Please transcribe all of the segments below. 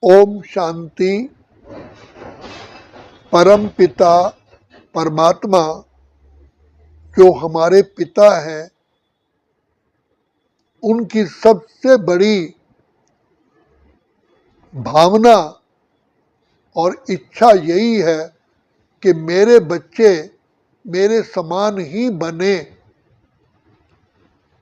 ओम शांति। परम पिता परमात्मा जो हमारे पिता हैं, उनकी सबसे बड़ी भावना और इच्छा यही है कि मेरे बच्चे मेरे समान ही बने।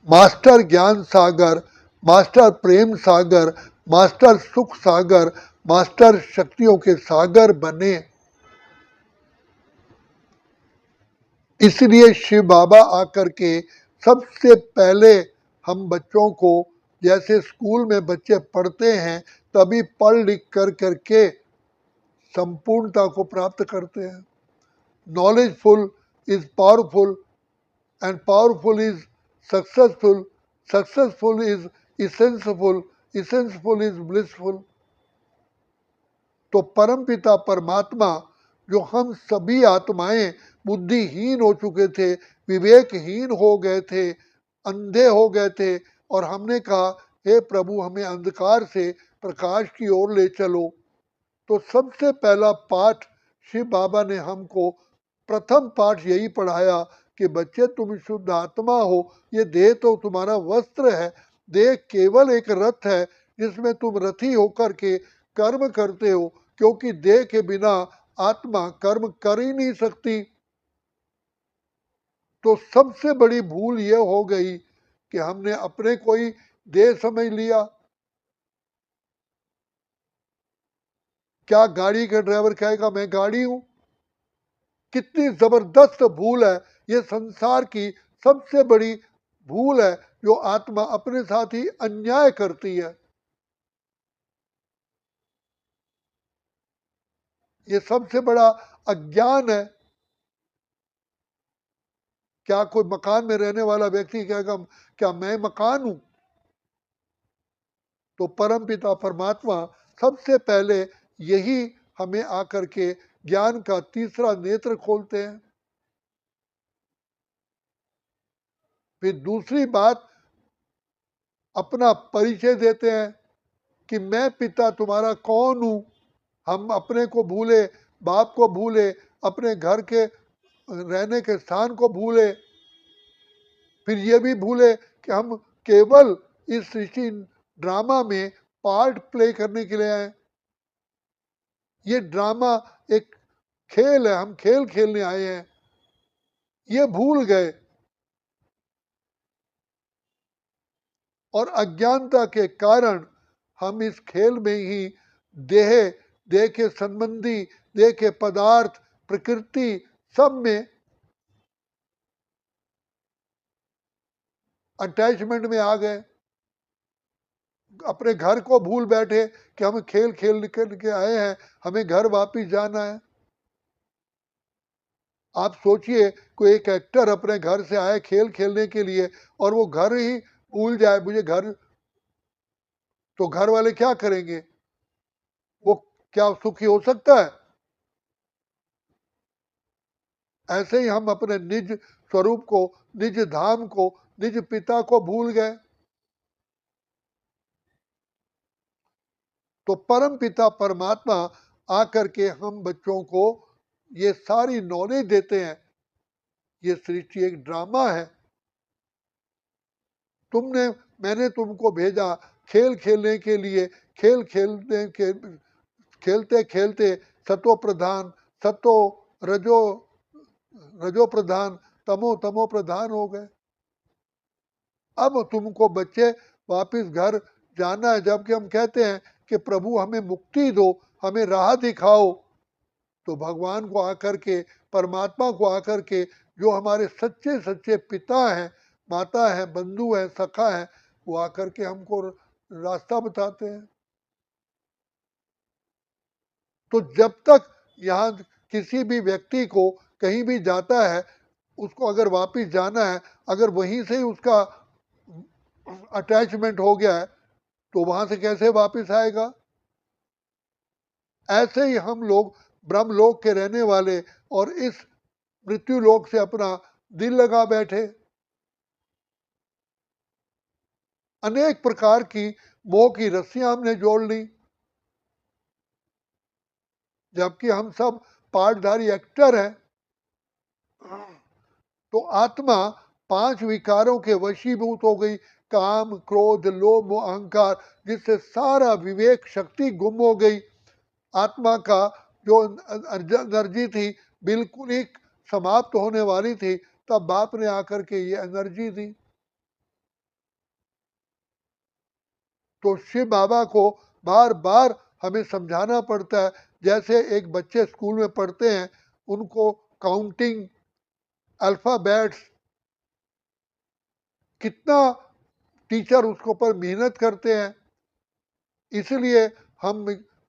मास्टर ज्ञान सागर, मास्टर प्रेम सागर, मास्टर सुख सागर, मास्टर शक्तियों के सागर बने। इसलिए शिव बाबा आकर के सबसे पहले हम बच्चों को, जैसे स्कूल में बच्चे पढ़ते हैं तभी पढ़ लिख कर करके संपूर्णता को प्राप्त करते हैं। Knowledgeful is powerful and powerful is successful, successful is essenceful, essenceful is blissful. तो परमपिता परमात्मा जो हम सभी आत्माएं बुद्धिहीन हो चुके थे, विवेकहीन हो गए थे, अंधे हो गए थे, और हमने कहा हे प्रभु हमें अंधकार से प्रकाश की ओर ले चलो। तो सबसे पहला पाठ शिव बाबा ने हमको, प्रथम पाठ यही पढ़ाया कि बच्चे तुम शुद्ध आत्मा हो, ये देह तो तुम्हारा वस्त्र है, देह केवल एक रथ है जिसमें तुम रथी होकर के कर्म करते हो, क्योंकि देह के बिना आत्मा कर्म कर ही नहीं सकती। तो सबसे बड़ी भूल यह हो गई कि हमने अपने को ही देह समझ लिया। क्या गाड़ी का ड्राइवर कहेगा मैं गाड़ी हूं? कितनी जबरदस्त भूल है। ये संसार की सबसे बड़ी भूल है जो आत्मा अपने साथ ही अन्याय करती है। ये सबसे बड़ा अज्ञान है। क्या कोई मकान में रहने वाला व्यक्ति कहेगा क्या मैं मकान हूं? तो परम पिता परमात्मा सबसे पहले यही हमें आकर के ज्ञान का तीसरा नेत्र खोलते हैं। फिर दूसरी बात, अपना परिचय देते हैं कि मैं पिता तुम्हारा कौन हूं। हम अपने को भूले, बाप को भूले, अपने घर के रहने के स्थान को भूले, फिर ये भी भूले कि हम केवल इस सृष्टि ड्रामा में पार्ट प्ले करने के लिए आए। ये ड्रामा एक खेल है, हम खेल खेलने आए हैं, ये भूल गए। और अज्ञानता के कारण हम इस खेल में ही देह, देह के संबंधी, देह के पदार्थ, प्रकृति, सब में अटैचमेंट में आ गए। अपने घर को भूल बैठे कि हम खेल खेल के आए हैं, हमें घर वापिस जाना है। आप सोचिए कोई एक एक्टर अपने घर से आए खेल खेलने के लिए और वो घर ही भूल जाए, मुझे घर, तो घर वाले क्या करेंगे? वो क्या सुखी हो सकता है? ऐसे ही हम अपने निज स्वरूप को, निज धाम को, निज पिता को भूल गए। तो परम पिता परमात्मा आकर के हम बच्चों को ये सारी नॉलेज देते हैं। ये सृष्टि एक ड्रामा है। तुमने, मैंने तुमको भेजा खेल खेलने के लिए, खेल खेलने के खेलते खेलते सतो प्रधान, सतो रजो, रजो प्रधान, तमो तमो प्रधान हो गए। अब तुमको बच्चे वापिस घर जाना है। जबकि हम कहते हैं कि प्रभु हमें मुक्ति दो, हमें राह दिखाओ, तो भगवान को आकर के, परमात्मा को आकर के, जो हमारे सच्चे सच्चे पिता हैं, माता है, बंधु है, सखा है, वो आकर के हमको रास्ता बताते हैं। तो जब तक यहाँ किसी भी व्यक्ति को कहीं भी जाता है, उसको अगर वापिस जाना है, अगर वहीं से ही उसका अटैचमेंट हो गया है, तो वहां से कैसे वापिस आएगा? ऐसे ही हम लोग ब्रह्मलोक के रहने वाले और इस मृत्यु लोक से अपना दिल लगा बैठे। अनेक प्रकार की मोह की रस्सियां हमने जोड़ ली। जबकि हम सब पार्टधारी एक्टर हैं। तो आत्मा 5 विकारों के वशीभूत हो गई, काम, क्रोध, लोभ, अहंकार, जिससे सारा विवेक शक्ति गुम हो गई। आत्मा का जो एनर्जी थी बिल्कुल ही समाप्त होने वाली थी, तब बाप ने आकर के ये एनर्जी दी। तो शिव बाबा को बार बार हमें समझाना पड़ता है। जैसे एक बच्चे स्कूल में पढ़ते हैं, उनको काउंटिंग, अल्फ़ाबेट्स, कितना टीचर उसके ऊपर मेहनत करते हैं। इसलिए हम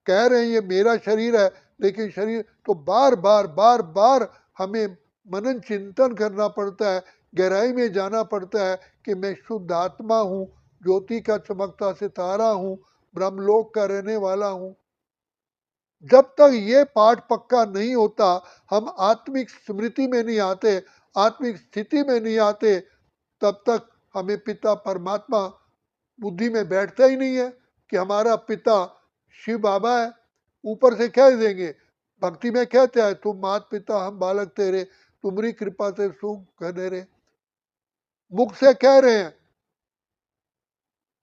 कह रहे हैं ये मेरा शरीर है, लेकिन शरीर तो बार बार बार बार हमें मनन चिंतन करना पड़ता है, गहराई में जाना पड़ता है कि मैं शुद्ध आत्मा हूँ, ज्योति का चमकता सितारा हूँ, ब्रह्मलोक का रहने वाला हूँ। जब तक ये पाठ पक्का नहीं होता, हम आत्मिक स्मृति में नहीं आते, आत्मिक स्थिति में नहीं आते, तब तक हमें पिता परमात्मा बुद्धि में बैठता ही नहीं है कि हमारा पिता शिव बाबा है। ऊपर से कह देंगे, भक्ति में कहते हैं, तुम मात पिता हम बालक तेरे, तुम्हारी कृपा से सुख घने रे। मुख से कह रहे हैं,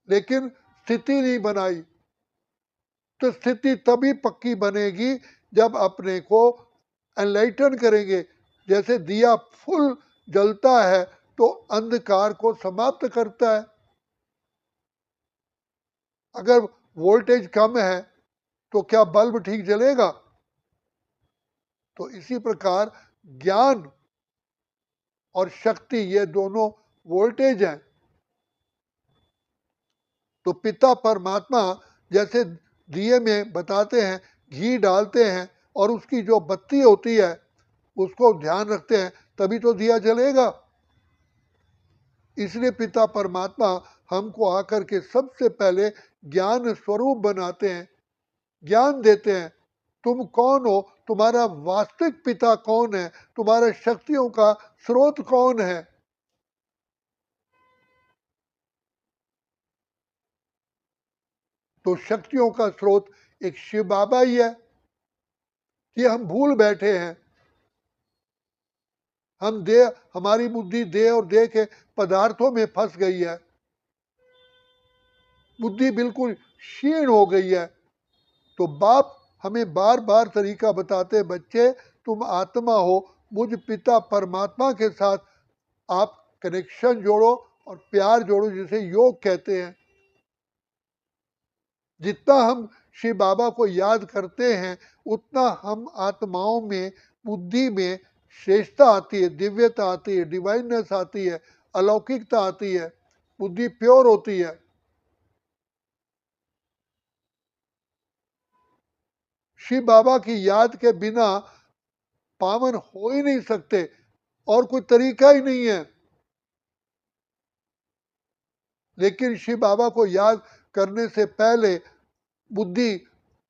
लेकिन स्थिति नहीं बनाई। तो स्थिति तभी पक्की बनेगी जब अपने को एनलाइटन करेंगे। जैसे दिया फुल जलता है तो अंधकार को समाप्त करता है। अगर वोल्टेज कम है तो क्या बल्ब ठीक जलेगा? तो इसी प्रकार ज्ञान और शक्ति, ये दोनों वोल्टेज हैं। तो पिता परमात्मा जैसे दिए में बताते हैं, घी डालते हैं और उसकी जो बत्ती होती है उसको ध्यान रखते हैं, तभी तो दिया जलेगा। इसलिए पिता परमात्मा हमको आकर के सबसे पहले ज्ञान स्वरूप बनाते हैं, ज्ञान देते हैं। तुम कौन हो, तुम्हारा वास्तविक पिता कौन है, तुम्हारा शक्तियों का स्रोत कौन है। तो शक्तियों का स्रोत एक शिव बाबा ही है। ये हम भूल बैठे हैं। हम देह, हमारी बुद्धि देह और देह के पदार्थों में फंस गई है, बुद्धि बिल्कुल क्षीण हो गई है। तो बाप हमें बार बार तरीका बताते, बच्चे तुम आत्मा हो, मुझ पिता परमात्मा के साथ आप कनेक्शन जोड़ो और प्यार जोड़ो, जिसे योग कहते हैं। जितना हम शिव बाबा को याद करते हैं, उतना हम आत्माओं में, बुद्धि में श्रेष्ठता आती है, दिव्यता आती है, डिवाइननेस आती है, अलौकिकता आती है, बुद्धि प्योर होती है। शिव बाबा की याद के बिना पावन हो ही नहीं सकते, और कोई तरीका ही नहीं है। लेकिन शिव बाबा को याद करने से पहले बुद्धि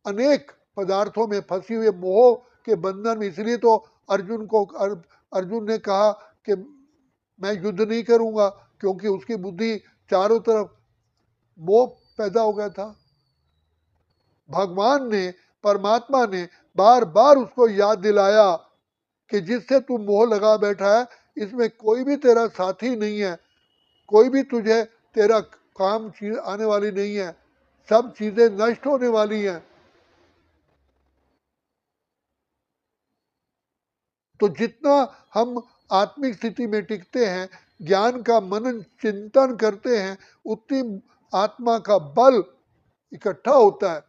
अनेक पदार्थों में फंसी हुई, मोह के बंधन में। इसलिए तो अर्जुन ने कहा कि मैं युद्ध नहीं करूंगा, क्योंकि उसकी बुद्धि चारों तरफ मोह पैदा हो गया था। भगवान ने, परमात्मा ने बार बार उसको याद दिलाया कि जिससे तू मोह लगा बैठा है, इसमें कोई भी तेरा साथी नहीं है, कोई भी तुझे तेरा काम चीज आने वाली नहीं है, सब चीजें नष्ट होने वाली हैं। तो जितना हम आत्मिक स्थिति में टिकते हैं, ज्ञान का मनन चिंतन करते हैं, उतनी आत्मा का बल इकट्ठा होता है,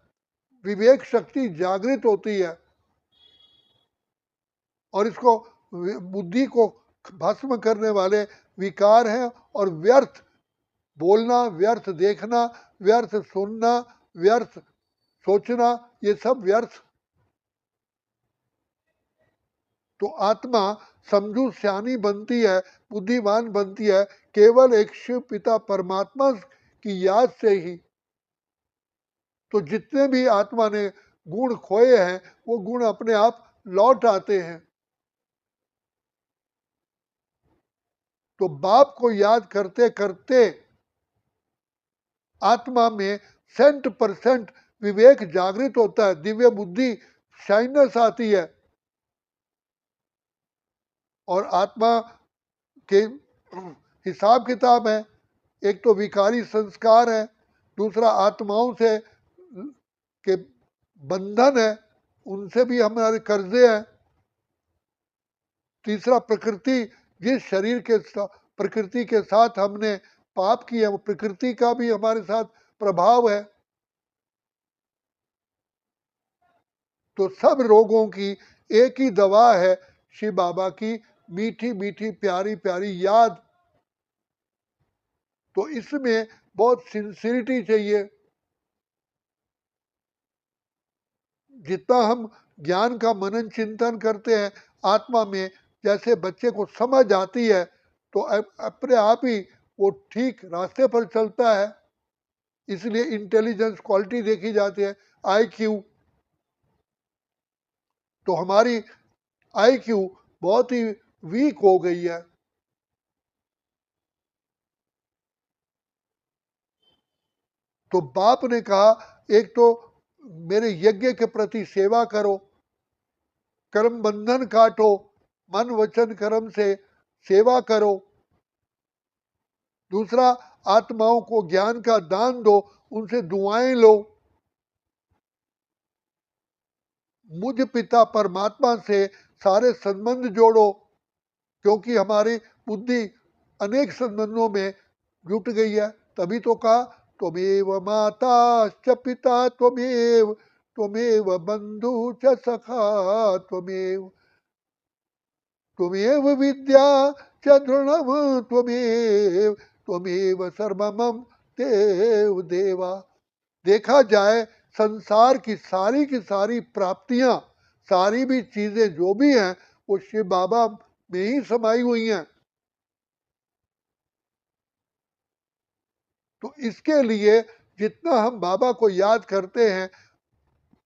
विवेक शक्ति जागृत होती है, और इसको बुद्धि को भस्म करने वाले विकार हैं। और व्यर्थ बोलना, व्यर्थ देखना, व्यर्थ सुनना, व्यर्थ सोचना, ये सब व्यर्थ। तो आत्मा समझू सियानी बनती है, बुद्धिमान बनती है, केवल एक शिव पिता परमात्मा की याद से ही। तो जितने भी आत्मा ने गुण खोए हैं, वो गुण अपने आप लौट आते हैं। तो बाप को याद करते करते आत्मा में 100% विवेक जागृत होता है, दिव्य बुद्धि शाइननेस आती है। और आत्मा के हिसाब किताब है, एक तो विकारी संस्कार है, दूसरा आत्माओं से के बंधन है, उनसे भी हमारे कर्जे हैं, तीसरा प्रकृति, जिस शरीर के प्रकृति के साथ हमने पाप किया वो प्रकृति का भी हमारे साथ प्रभाव है। तो सब रोगों की एक ही दवा है, शिव बाबा की मीठी मीठी प्यारी प्यारी याद। तो इसमें बहुत सिंसिरिटी चाहिए। जितना हम ज्ञान का मनन चिंतन करते हैं आत्मा में, जैसे बच्चे को समझ आती है तो अपने आप ही वो ठीक रास्ते पर चलता है। इसलिए इंटेलिजेंस क्वालिटी देखी जाती है, आईक्यू। तो हमारी आईक्यू बहुत ही वीक हो गई है। तो बाप ने कहा, एक तो मेरे यज्ञ के प्रति सेवा करो, कर्म बंधन काटो, मन वचन कर्म से सेवा करो। दूसरा, आत्माओं को ज्ञान का दान दो, उनसे दुआएं लो। मुझ पिता परमात्मा से सारे संबंध जोड़ो, क्योंकि हमारी बुद्धि अनेक संबंधों में जुट गई है। तभी तो कहा, त्वमेव माता च पिता त्वमेव, त्वमेव बंधु च सखा त्वमेव, त्वमेव विद्या च दृढ़म त्वमेव, त्वमेव सर्वमम देव देवा। देखा जाए संसार की सारी प्राप्तियां, सारी भी चीजें जो भी हैं वो शिव बाबा में ही समाई हुई हैं। तो इसके लिए जितना हम बाबा को याद करते हैं,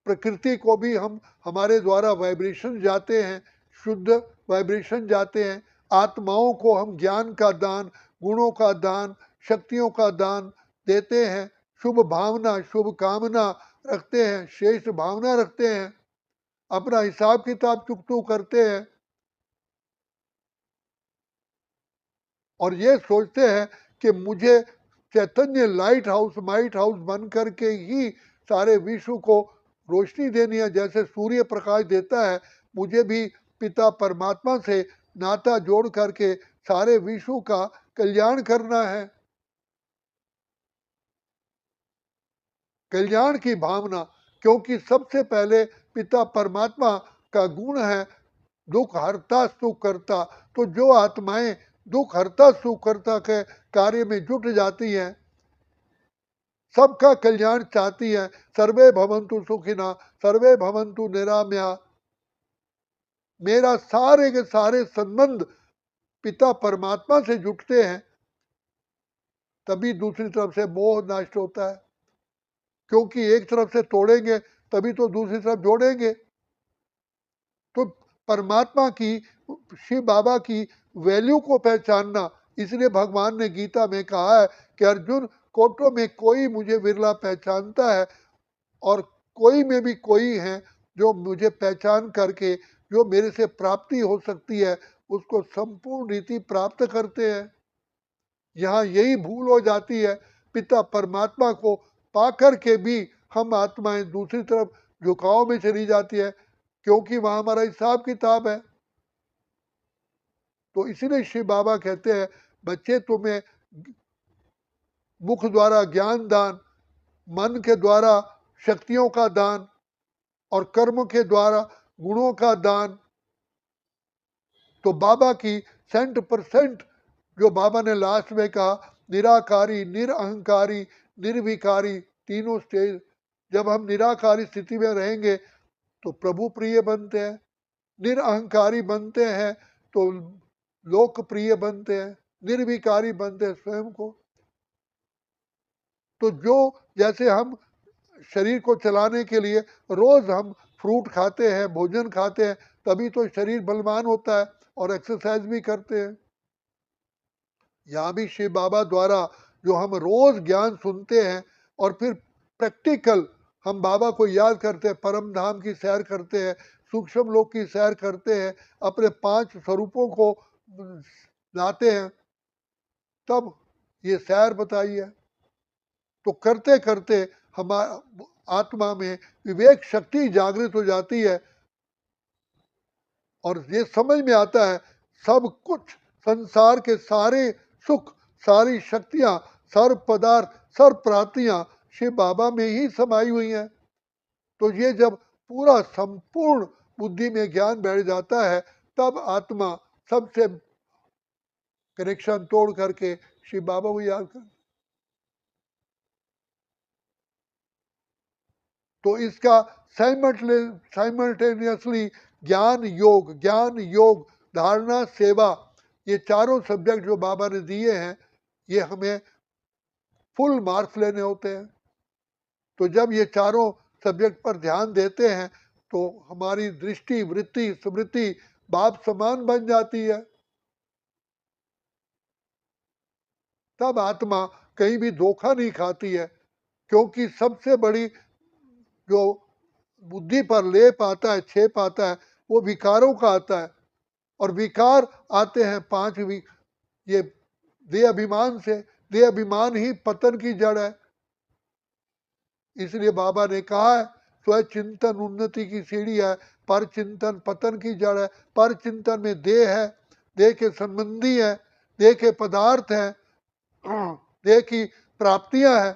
प्रकृति को भी हम हमारे द्वारा वाइब्रेशन जाते हैं, शुद्ध वाइब्रेशन जाते हैं। आत्माओं को हम ज्ञान का दान, गुणों का दान, शक्तियों का दान देते हैं, शुभ भावना शुभ कामना रखते हैं, श्रेष्ठ भावना रखते हैं, अपना हिसाब किताब चुकतू करते हैं और ये सोचते हैं कि मुझे चैतन्य लाइट हाउस माइट हाउस बन करके ही सारे विश्व को रोशनी देनी है। जैसे सूर्य प्रकाश देता है, मुझे भी पिता परमात्मा से नाता जोड़ करके सारे विश्व का कल्याण करना है। कल्याण की भावना, क्योंकि सबसे पहले पिता परमात्मा का गुण है दुख हरता सुख करता। तो जो आत्माएं दुख हरता सुख करता के कार्य में जुट जाती हैं, सबका कल्याण चाहती हैं, सर्वे भवंतु सुखिना सर्वे भवंतु निरामया, मेरा सारे के सारे संबंध पिता परमात्मा से जुटते हैं, तभी दूसरी तरफ से मोह नष्ट होता है। क्योंकि एक तरफ से तोड़ेंगे तभी तो दूसरी तरफ जोड़ेंगे। तो परमात्मा की, शिव बाबा की वैल्यू को पहचानना, इसलिए भगवान ने गीता में कहा है कि अर्जुन, कोटों में कोई मुझे विरला पहचानता है और कोई में भी कोई है जो मुझे पहचान करके जो मेरे से प्राप्ति हो सकती है उसको संपूर्ण रीति प्राप्त करते हैं। यहाँ यही भूल हो जाती है, पिता परमात्मा को पाकर के भी हम आत्माएं दूसरी तरफ झुकाव में चली जाती है, क्योंकि वहां हमारा हिसाब किताब है। तो इसीलिए शिव बाबा कहते हैं, बच्चे तुम्हें मुख द्वारा ज्ञान दान, मन के द्वारा शक्तियों का दान और कर्म के द्वारा गुणों का दान। तो बाबा की 100% जो बाबा ने लास्ट में कहा, निराकारी निरअहंकारी निर्विकारी, तीनों स्टेज जब हम निराकारी स्थिति में रहेंगे तो प्रभु प्रिय बनते हैं, निरअहंकारी बनते हैं तो लोकप्रिय बनते हैं, निर्विकारी बनते हैं स्वयं को। तो जो जैसे हम शरीर को चलाने के लिए रोज हम फ्रूट खाते हैं, भोजन खाते हैं, तभी तो शरीर बलवान होता है और एक्सरसाइज भी करते हैं। यहाँ भी शिव बाबा द्वारा जो हम रोज ज्ञान सुनते हैं और फिर प्रैक्टिकल हम बाबा को याद करते हैं, परम धाम की सैर करते हैं, सूक्ष्म लोक की सैर करते हैं, अपने 5 स्वरूपों को लाते हैं, तब ये सैर बताई है। तो करते करते हमारा आत्मा में विवेक शक्ति जागृत हो जाती है और ये समझ में आता है सब कुछ, संसार के सारे सुख, सारी शक्तियां, सर्व पदार्थ, सर्व प्राप्तियां शिव बाबा में ही समाई हुई हैं। तो ये जब पूरा संपूर्ण बुद्धि में ज्ञान बैठ जाता है, तब आत्मा सबसे कनेक्शन तोड़ करके शिव बाबा को याद कर। तो इसका साइमल्टेनियसली ज्ञान योग, धारणा, सेवा, ये चारों सब्जेक्ट जो बाबा ने दिए हैं, ये हमें फुल मार्क्स लेने होते हैं। तो जब ये चारों सब्जेक्ट पर ध्यान देते हैं तो हमारी दृष्टि, वृत्ति, स्मृति बाप समान बन जाती है। तब आत्मा कहीं भी धोखा नहीं खाती है, क्योंकि सबसे बड़ी जो बुद्धि पर लेप आता है, छेप आता है, वो विकारों का आता है। और विकार आते हैं 5 ये देह अभिमान से। देह अभिमान ही पतन की जड़ है। इसलिए बाबा ने कहा है स्वयं चिंतन उन्नति की सीढ़ी है, पर चिंतन पतन की जड़ है। पर चिंतन में देह है, देह के संबंधी है, देह के पदार्थ है, देह की प्राप्तियां हैं।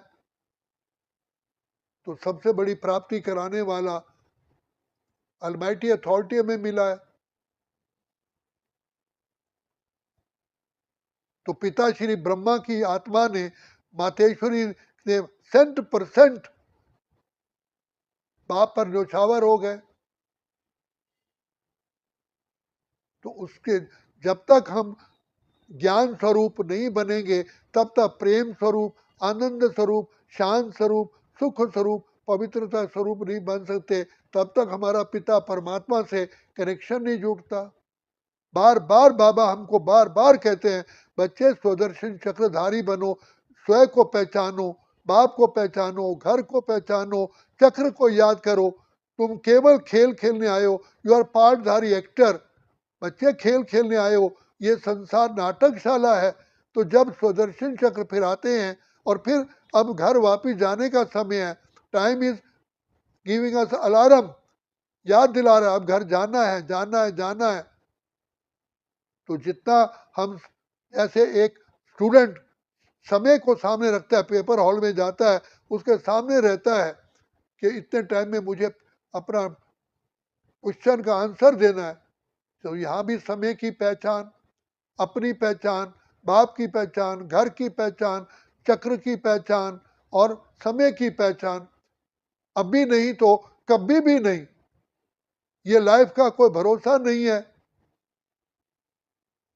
तो सबसे बड़ी प्राप्ति कराने वाला अलमाइटी अथॉरिटी में मिला है। तो पिता श्री ब्रह्मा की आत्मा ने, मातेश्वरी ने 100% बाप पर न्योछावर हो गए। तो उसके जब तक हम ज्ञान स्वरूप नहीं बनेंगे, तब तक प्रेम स्वरूप, आनंद स्वरूप, शांत स्वरूप, सुख स्वरूप, पवित्रता स्वरूप नहीं बन सकते। तब तक हमारा पिता परमात्मा से कनेक्शन नहीं जुड़ता। बार बार बाबा हमको बार बार कहते हैं, बच्चे स्वदर्शन चक्रधारी बनो, स्वयं को पहचानो, बाप को पहचानो, घर को पहचानो, चक्र को याद करो। तुम केवल खेल खेलने आए हो, यू आर पार्टधारी एक्टर। बच्चे खेल खेलने आए हो, ये संसार नाटकशाला है। तो जब स्वदर्शन चक्र फिर आते हैं और फिर अब घर वापिस जाने का समय है, time is giving us alarm, याद दिला रहा है अब घर जाना है, जाना है, जाना है। तो जितना हम, ऐसे एक स्टूडेंट समय को सामने रखता है, पेपर हॉल में जाता है, उसके सामने रहता है कि इतने टाइम में मुझे अपना क्वेश्चन का आंसर देना है। तो यहाँ भी समय की पहचान, अपनी पहचान, बाप की पहचान, घर की पहचान, चक्र की पहचान और समय की पहचान। अभी नहीं तो कभी भी नहीं। ये लाइफ का कोई भरोसा नहीं है।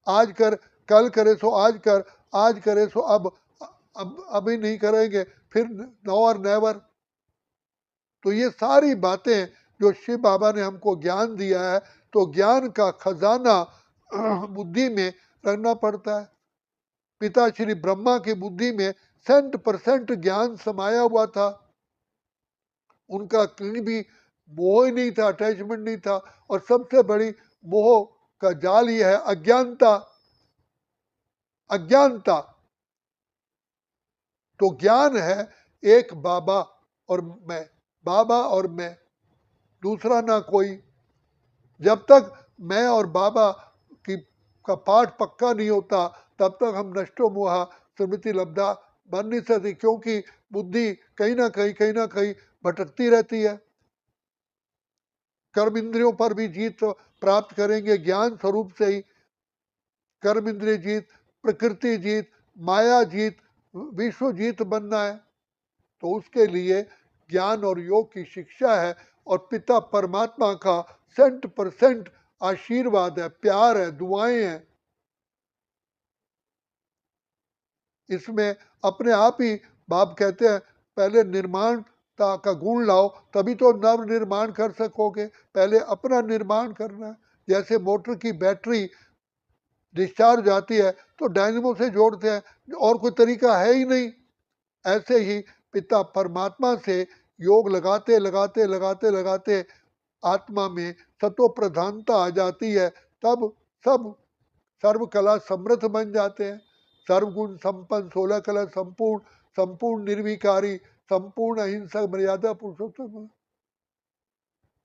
आज कर, कल करे सो आज कर, आज करे सो अब अभी नहीं करेंगे, फिर नो और नेवर। तो ये सारी बातें जो शिव बाबा ने हमको ज्ञान दिया है, तो ज्ञान का खजाना बुद्धि में रखना पड़ता है। पिता श्री ब्रह्मा की बुद्धि में 100% ज्ञान समाया हुआ था। उनका कहीं भी मोह ही नहीं था, अटैचमेंट नहीं था। और सबसे बड़ी मोह का जाल यह है अज्ञानता। अज्ञानता। तो ज्ञान है एक बाबा और मैं, बाबा और मैं, दूसरा ना कोई। जब तक मैं और बाबा की का पाठ पक्का नहीं होता, तब तक हम नष्टो मोहा स्मृति लब्धा बन नहीं सकती, क्योंकि बुद्धि कहीं ना कहीं भटकती रहती है। कर्म इंद्रियों पर भी जीत प्राप्त करेंगे ज्ञान स्वरूप से ही। कर्म इंद्रिय जीत, प्रकृति जीत, माया जीत, विश्व जीत बनना है। तो उसके लिए ज्ञान और योग की शिक्षा है। और पिता परमात्मा का 100% आशीर्वाद है, प्यार है, दुआएं हैं। इसमें अपने आप ही बाप कहते हैं पहले निर्माणता का गुण लाओ, तभी तो नव निर्माण कर सकोगे। पहले अपना निर्माण करना है। जैसे मोटर की बैटरी डिस्चार्ज आती है तो डायनेमो से जोड़ते हैं, और कोई तरीका है ही नहीं। ऐसे ही पिता परमात्मा से योग लगाते लगाते लगाते लगाते आत्मा में सतो प्रधानता आ जाती है, तब सब सर्व कला समृद्ध बन जाते हैं। सर्वगुण संपन्न, 16 कला संपूर्ण, संपूर्ण निर्विकारी, संपूर्ण अहिंसक, मर्यादा पुरुषोत्तम।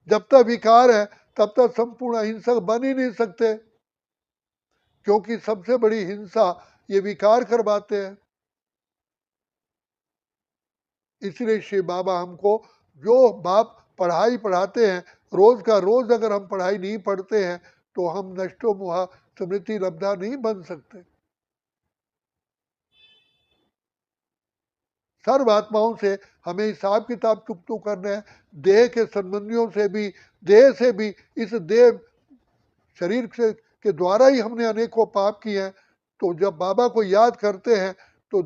जब तक विकार है तब तक संपूर्ण अहिंसक बन ही नहीं सकते, क्योंकि सबसे बड़ी हिंसा ये विकार करवाते हैं। इसलिए श्री बाबा हमको जो बाप पढ़ाई पढ़ाते हैं, रोज का रोज अगर हम पढ़ाई नहीं पढ़ते हैं तो हम नष्टो मोहा स्मृति लब्धा नहीं बन सकते। सर्व आत्माओं से हमें हिसाब किताब चुकतू करना है, देह के संबंधियों से भी, देह से भी। इस देह शरीर से के द्वारा ही हमने अनेकों पाप किए हैं। तो जब बाबा को याद करते हैं तो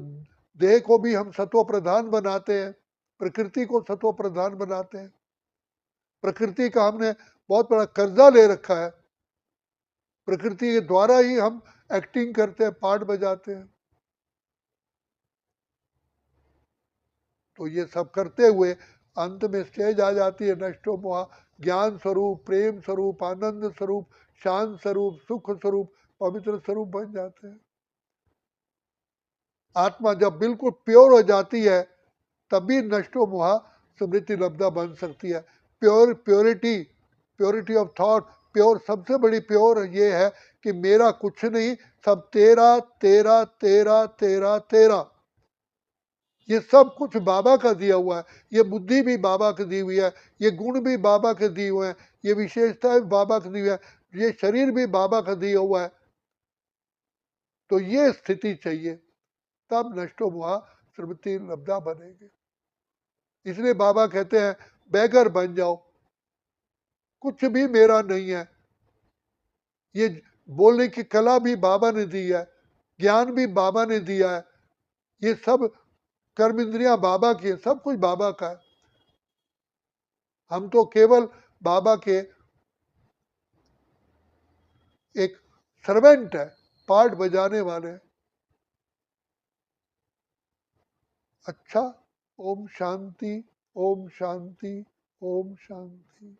देह को भी हम सत्व प्रधान बनाते हैं, प्रकृति को सत्व प्रधान बनाते हैं। प्रकृति का हमने बहुत बड़ा कर्जा ले रखा है, प्रकृति के द्वारा ही हम एक्टिंग करते हैं, पार्ट बजाते हैं। तो ये सब करते हुए अंत में स्टेज आ जाती है नष्टो मोहा, ज्ञान स्वरूप, प्रेम स्वरूप, आनंद स्वरूप, शांत स्वरूप, सुख स्वरूप, पवित्र स्वरूप बन जाते हैं। आत्मा जब बिल्कुल प्योर हो जाती है तभी नष्टो मोहा स्मृति लब्धा बन सकती है। Purity, purity of thought, pure, सबसे बड़ी प्योर ये है कि मेरा कुछ नहीं, सब तेरा तेरा तेरा तेरा तेरा। ये सब कुछ बाबा का दिया हुआ है, ये बुद्धि भी बाबा की दी हुई है, ये गुण भी बाबा के दिए हुए हैं, ये विशेषताएं बाबा की दी हुई है, ये शरीर भी बाबा का दिया हुआ है। तो ये स्थिति चाहिए, तब नष्टो मोहा स्मृति लब्धा बनेगी। इसलिए बाबा कहते हैं बैगर बन जाओ, कुछ भी मेरा नहीं है। ये बोलने की कला भी बाबा ने दी है, ज्ञान भी बाबा ने दिया है, ये सब कर्म इंद्रियां बाबा की है, सब कुछ बाबा का है। हम तो केवल बाबा के एक सर्वेंट है, पार्ट बजाने वाले। अच्छा, ओम शांति, ओम शांति, ओम शांति।